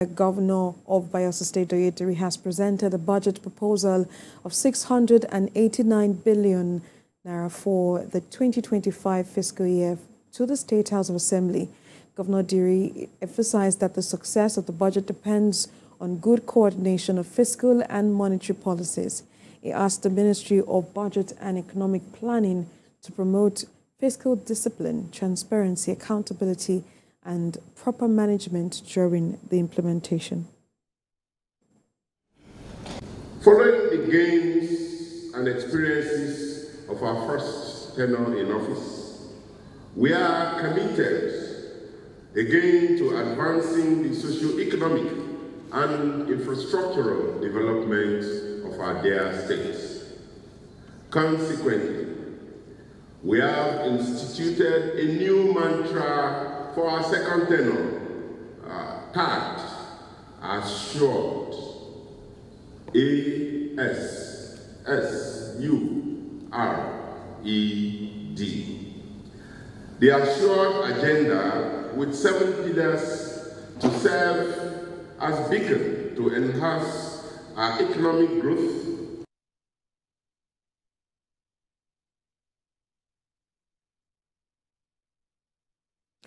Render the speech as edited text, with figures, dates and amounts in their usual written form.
The Governor of Bayelsa State, Douye Diri, has presented a budget proposal of 689 billion naira for the 2025 fiscal year to the State House of Assembly. Governor Diri emphasized that the success of the budget depends on good coordination of fiscal and monetary policies. He asked the Ministry of Budget and Economic Planning to promote fiscal discipline, transparency, accountability, and proper management during the implementation. Following the gains and experiences of our first tenure in office, we are committed again to advancing the socio-economic and infrastructural development of our dear states. Consequently, we have instituted a new mantra for our second tenure, tagged Assured, A-S-S-U-R-E-D. The Assured agenda, with 7 pillars to serve as beacon to enhance our economic growth,